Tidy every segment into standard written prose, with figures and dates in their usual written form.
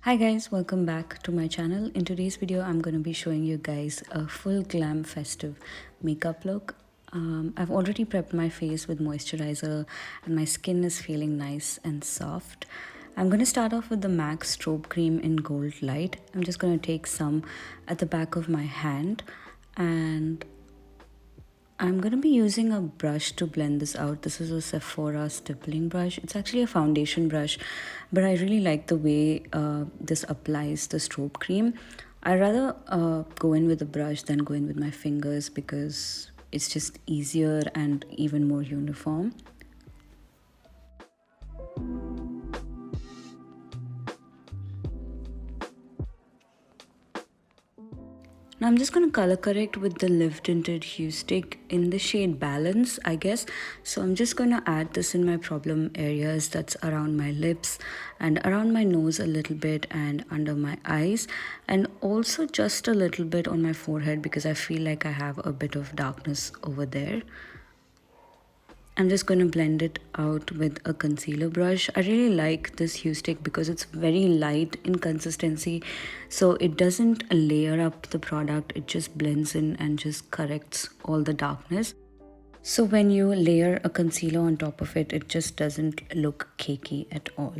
Hi guys, welcome back to my channel. In today's video, I'm going to be showing you guys a full glam festive makeup look. I've already prepped my face with moisturizer and my skin is feeling nice and soft. I'm going to start off with the MAC Strobe Cream in Gold Light. I'm just going to take some at the back of my hand and I'm going to be using a brush to blend this out. This is a Sephora stippling brush. It's actually a foundation brush, but I really like the way this applies the strobe cream. I rather go in with a brush than go in with my fingers because it's just easier and even more uniform. Now I'm just going to color correct with the Live Tinted Huestick in the shade Balance, I guess. So I'm just going to add this in my problem areas, that's around my lips and around my nose a little bit and under my eyes, and also just a little bit on my forehead because I feel like I have a bit of darkness over there. I'm just going to blend it out with a concealer brush. I really like this Huestick because it's very light in consistency, so it doesn't layer up the product, it just blends in and just corrects all the darkness. So when you layer a concealer on top of it, it just doesn't look cakey at all.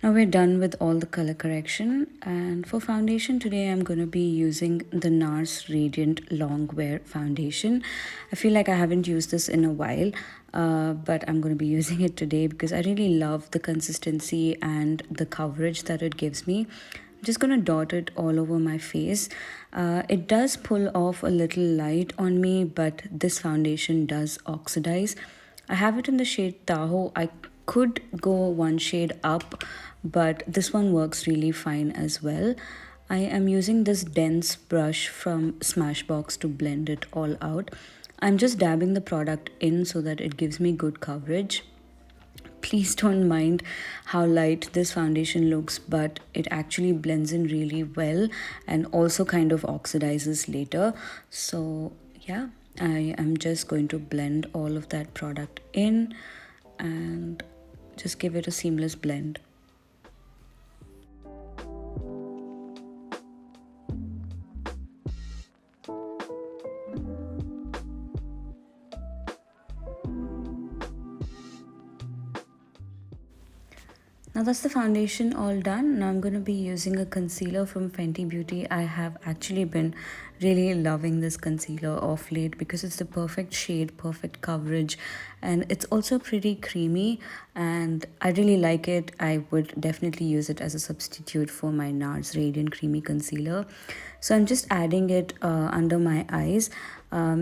Now we're done with all the color correction, and for foundation today I'm going to be using the NARS Radiant Longwear foundation. I feel like I haven't used this in a while, but I'm going to be using it today because I really love the consistency and the coverage that it gives me. I'm just going to dot it all over my face. It does pull off a little light on me, but this foundation does oxidize. I have it in the shade Tahoe. I could go one shade up, but this one works really fine as well. I am using this dense brush from Smashbox to blend it all out. I'm just dabbing the product in so that it gives me good coverage. Please don't mind how light this foundation looks, but it actually blends in really well and also kind of oxidizes later. So yeah, I am just going to blend all of that product in and just give it a seamless blend. Now that's the foundation all done. Now I'm going to be using a concealer from Fenty Beauty. I have actually been really loving this concealer of late because it's the perfect shade, perfect coverage, and it's also pretty creamy and I really like it. I would definitely use it as a substitute for my NARS Radiant Creamy Concealer. So I'm just adding it under my eyes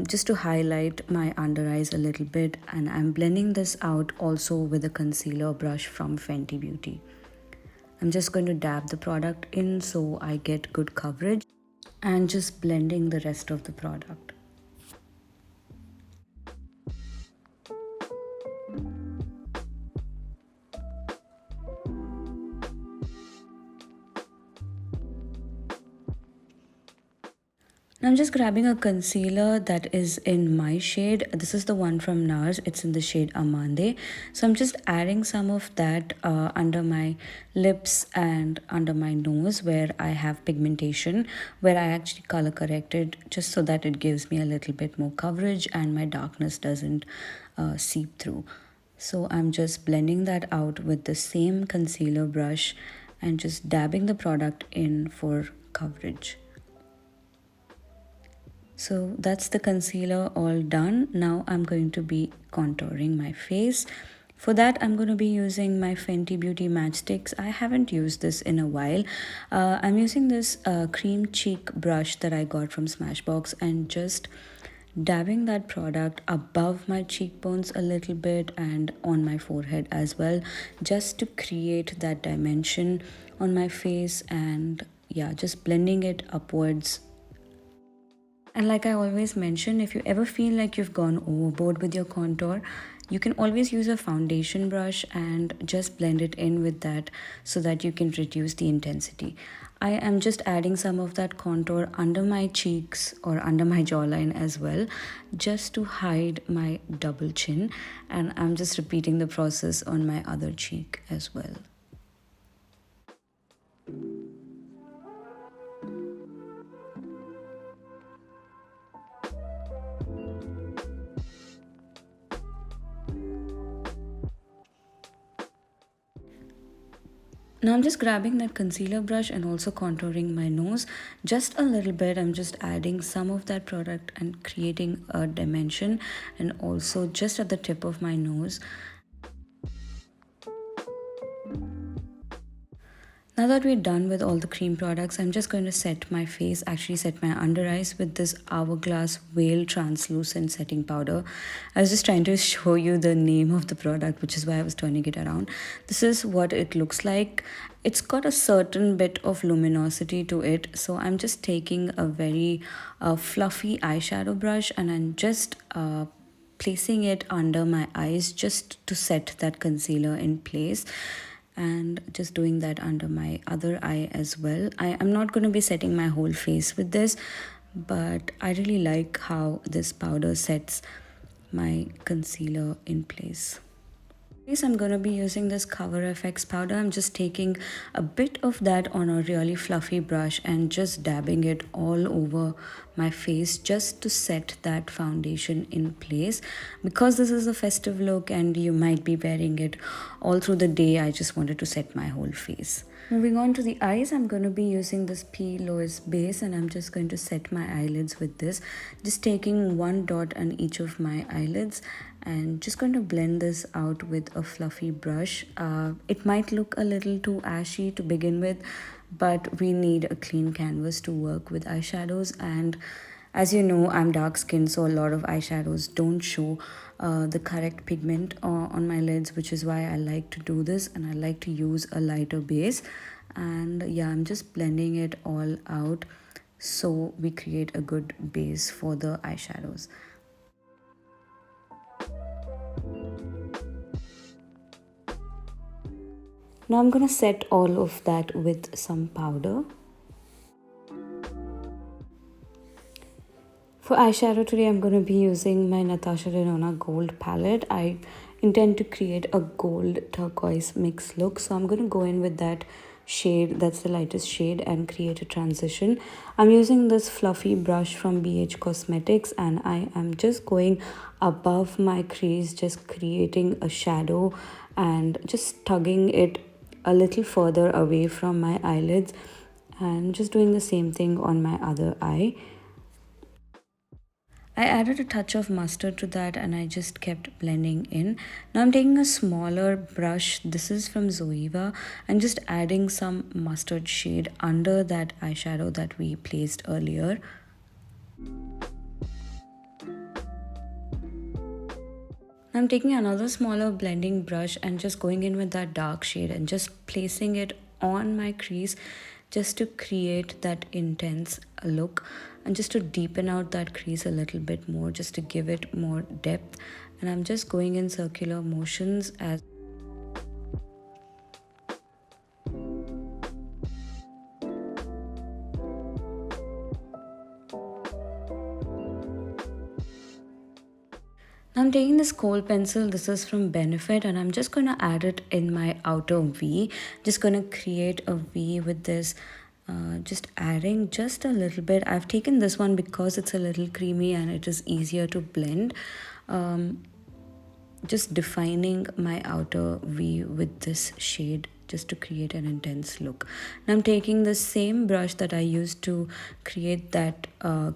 just to highlight my under eyes a little bit, and I'm blending this out also with a concealer brush from Fenty Beauty. I'm just going to dab the product in so I get good coverage and just blending the rest of the product. Now I'm just grabbing a concealer that is in my shade. This is the one from NARS. It's in the shade Amande. So I'm just adding some of that under my lips and under my nose where I have pigmentation, where I actually color corrected just so that it gives me a little bit more coverage and my darkness doesn't seep through. So I'm just blending that out with the same concealer brush and just dabbing the product in for coverage. So that's the concealer all done. Now I'm going to be contouring my face. For that, I'm going to be using my Fenty Beauty Matchstix. I haven't used this in a while. I'm using this cream cheek brush that I got from Smashbox and just dabbing that product above my cheekbones a little bit and on my forehead as well, just to create that dimension on my face, and yeah, just blending it upwards. And like I always mention, if you ever feel like you've gone overboard with your contour, You can always use a foundation brush and just blend it in with that so that you can reduce the intensity. I am just adding some of that contour under my cheeks or under my jawline as well, just to hide my double chin, and I'm just repeating the process on my other cheek as well. Now I'm just grabbing that concealer brush and also contouring my nose just a little bit. I'm just adding some of that product and creating a dimension, and also just at the tip of my nose. Now that we're done with all the cream products, I'm just going to set my face, actually set my under eyes with this Hourglass Veil Translucent Setting Powder. I was just trying to show you the name of the product, which is why I was turning it around. This is what it looks like. It's got a certain bit of luminosity to it. So I'm just taking a very fluffy eyeshadow brush, and I'm just placing it under my eyes just to set that concealer in place, and just doing that under my other eye as well. I am not going to be setting my whole face with this, but I really like how this powder sets my concealer in place. I'm going to be using this Cover FX powder. I'm just taking a bit of that on a really fluffy brush and just dabbing it all over my face just to set that foundation in place. Because this is a festive look and you might be wearing it all through the day, I just wanted to set my whole face. Moving on to the eyes, I'm going to be using this P. Louise base, and I'm just going to set my eyelids with this. Just taking one dot on each of my eyelids and just going to blend this out with a fluffy brush. It might look a little too ashy to begin with, but we need a clean canvas to work with eyeshadows, and as you know, I'm dark skinned, so a lot of eyeshadows don't show the correct pigment on my lids, which is why I like to do this, and I like to use a lighter base. And yeah, I'm just blending it all out so we create a good base for the eyeshadows. Now I'm gonna set all of that with some powder. For eyeshadow today, I'm going to be using my Natasha Denona Gold palette. I intend to create a gold turquoise mix look. So I'm going to go in with that shade, that's the lightest shade, and create a transition. I'm using this fluffy brush from BH Cosmetics, and I am just going above my crease, just creating a shadow and just tugging it a little further away from my eyelids, and just doing the same thing on my other eye. I added a touch of mustard to that, and I just kept blending in. Now I'm taking a smaller brush. This is from Zoeva, and just adding some mustard shade under that eyeshadow that we placed earlier. I'm taking another smaller blending brush and just going in with that dark shade and just placing it on my crease just to create that intense look and just to deepen out that crease a little bit more, just to give it more depth. And I'm just going in circular motions as I'm taking this kohl pencil. This is from Benefit, and I'm just going to add it in my outer V. Just going to create a V with this, just adding just a little bit. I've taken this one because it's a little creamy and it is easier to blend. Just defining my outer V with this shade just to create an intense look. Now I'm taking the same brush that I used to create that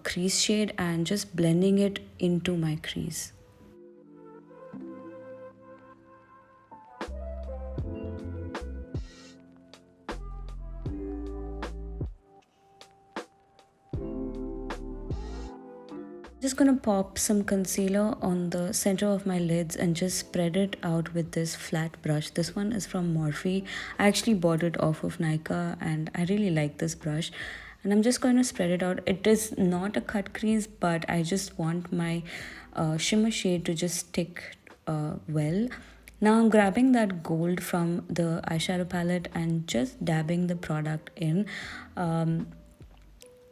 crease shade and just blending it into my crease. Just gonna pop some concealer on the center of my lids and just spread it out with this flat brush. This one is from Morphe. I actually bought it off of Nykaa and I really like this brush. And I'm just going to spread it out. It is not a cut crease, but I just want my shimmer shade to just stick well. Now I'm grabbing that gold from the eyeshadow palette and just dabbing the product in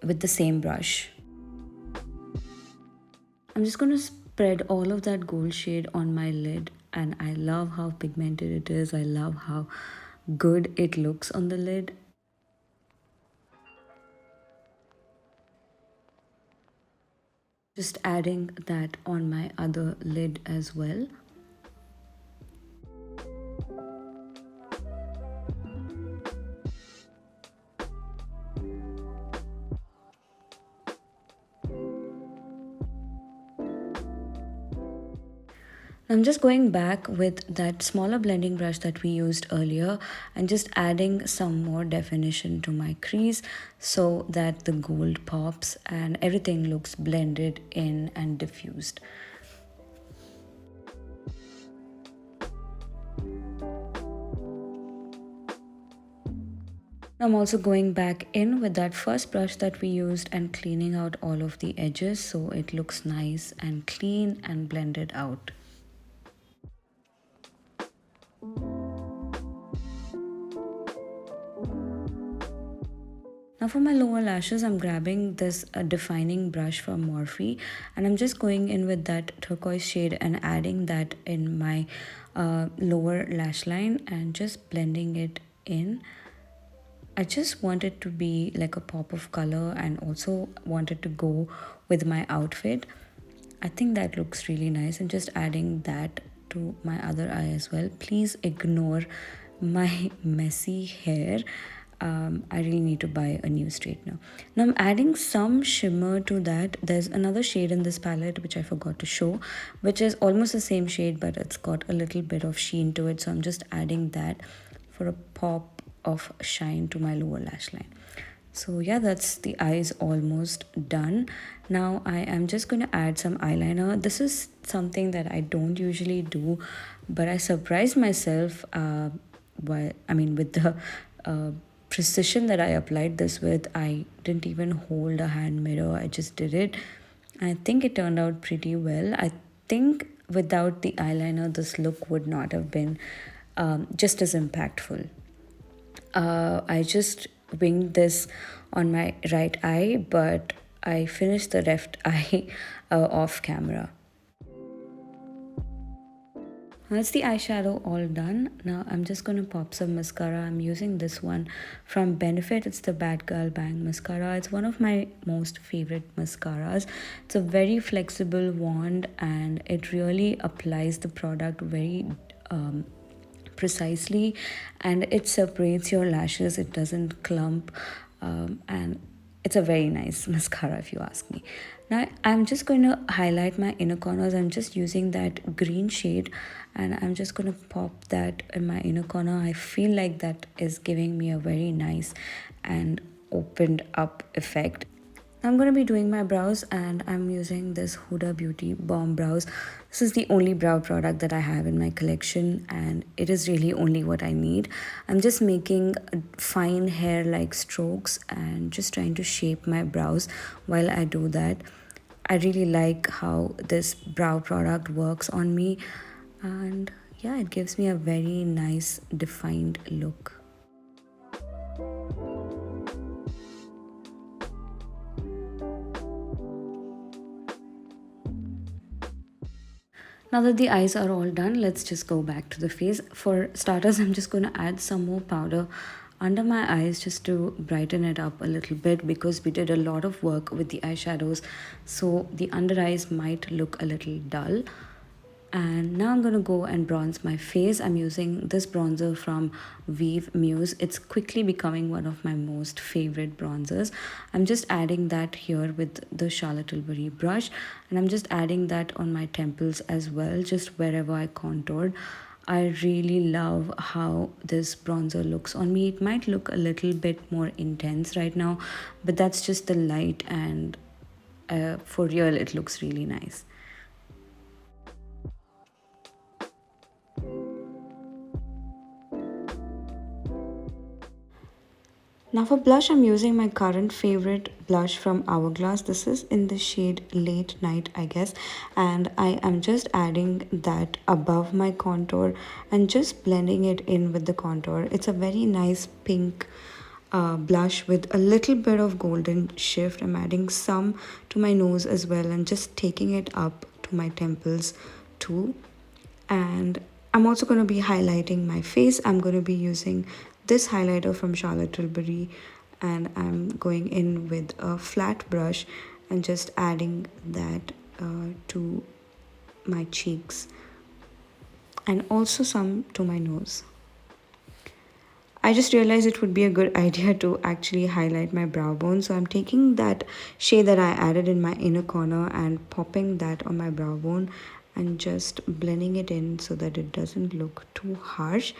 with the same brush. I'm just going to spread all of that gold shade on my lid, and I love how pigmented it is. I love how good it looks on the lid. Just adding that on my other lid as well. I'm just going back with that smaller blending brush that we used earlier and just adding some more definition to my crease so that the gold pops and everything looks blended in and diffused. I'm also going back in with that first brush that we used and cleaning out all of the edges so it looks nice and clean and blended out. Now for my lower lashes, I'm grabbing this defining brush from Morphe and I'm just going in with that turquoise shade and adding that in my lower lash line and just blending it in. I just want it to be like a pop of color and also wanted to go with my outfit. I think that looks really nice and just adding that to my other eye as well. Please ignore my messy hair. I really need to buy a new straightener. Now I'm adding some shimmer to that. There's another shade in this palette which I forgot to show, which is almost the same shade but it's got a little bit of sheen to it. So I'm just adding that for a pop of shine to my lower lash line. So yeah, that's the eyes almost done. Now I am just going to add some eyeliner. This is something that I don't usually do, but I surprised myself with the precision that I applied this with. I didn't even hold a hand mirror. I just did it. I think it turned out pretty well. I think without the eyeliner, this look would not have been just as impactful. I just winged this on my right eye, but I finished the left eye off camera. That's the eyeshadow all done. Now I'm just going to pop some mascara. I'm using this one from Benefit. It's the BadGal Bang Mascara. It's one of my most favorite mascaras. It's a very flexible wand and it really applies the product very precisely and it separates your lashes. It doesn't clump and it's a very nice mascara if you ask me. Now I'm just going to highlight my inner corners. I'm just using that green shade and I'm just going to pop that in my inner corner. I feel like that is giving me a very nice and opened up effect. I'm going to be doing my brows and I'm using this Huda Beauty BombBrows. This is the only brow product that I have in my collection and it is really only what I need. I'm just making fine hair-like strokes and just trying to shape my brows while I do that. I really like how this brow product works on me and yeah, it gives me a very nice defined look. Now that the eyes are all done, let's just go back to the face. For starters, I'm just going to add some more powder under my eyes just to brighten it up a little bit because we did a lot of work with the eyeshadows. So the under eyes might look a little dull. And now I'm going to go and bronze my face. I'm using this bronzer from Vievemuse. It's quickly becoming one of my most favorite bronzers. I'm just adding that here with the Charlotte Tilbury brush. And I'm just adding that on my temples as well, just wherever I contoured. I really love how this bronzer looks on me. It might look a little bit more intense right now, but that's just the light and for real, it looks really nice. Now for blush, I'm using my current favorite blush from Hourglass. This is in the shade Late Night, I guess. And I am just adding that above my contour and just blending it in with the contour. It's a very nice pink blush with a little bit of golden shift. I'm adding some to my nose as well and just taking it up to my temples too. And I'm also going to be highlighting my face. I'm going to be using this highlighter from Charlotte Tilbury, and I'm going in with a flat brush and just adding that to my cheeks and also some to my nose. I just realized it would be a good idea to actually highlight my brow bone. So I'm taking that shade that I added in my inner corner and popping that on my brow bone and just blending it in so that it doesn't look too harsh.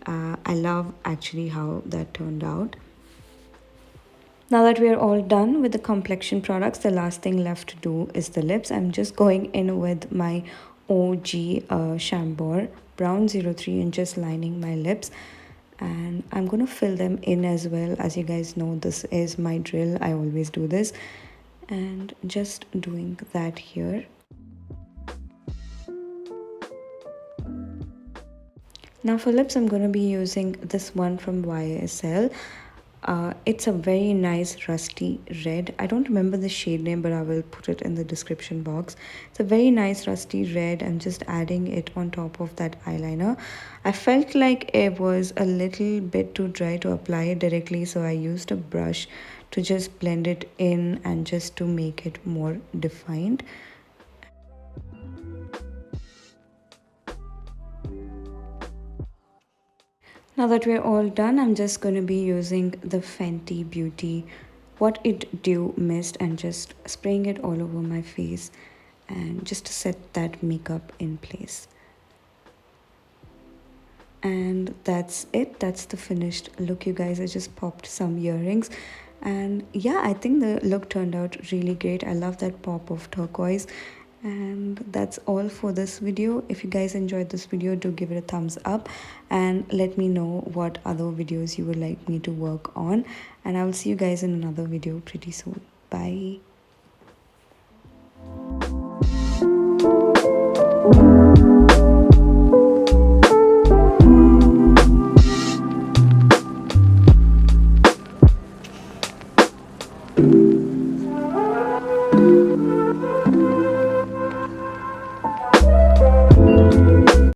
I love actually how that turned out. Now that we are all done with the complexion products, the last thing left to do is the lips. I'm just going in with my OG Chambor Brown 03 and just lining my lips. And I'm going to fill them in as well. As you guys know, this is my drill. I always do this. And just doing that here. Now for lips, I'm going to be using this one from YSL. It's a very nice rusty red. I don't remember the shade name, but I will put it in the description box. It's a very nice rusty red. I'm just adding it on top of that eyeliner. I felt like it was a little bit too dry to apply it directly, so I used a brush to just blend it in and just to make it more defined. Now that we're all done, I'm just going to be using the Fenty Beauty What It Do mist and just spraying it all over my face and just to set that makeup in place. And that's it. That's the finished look, you guys. I just popped some earrings. And yeah, I think the look turned out really great. I love that pop of turquoise. And that's all for this video. If you guys enjoyed this video, do give it a thumbs up and let me know what other videos you would like me to work on. And I will see you guys in another video pretty soon. Bye.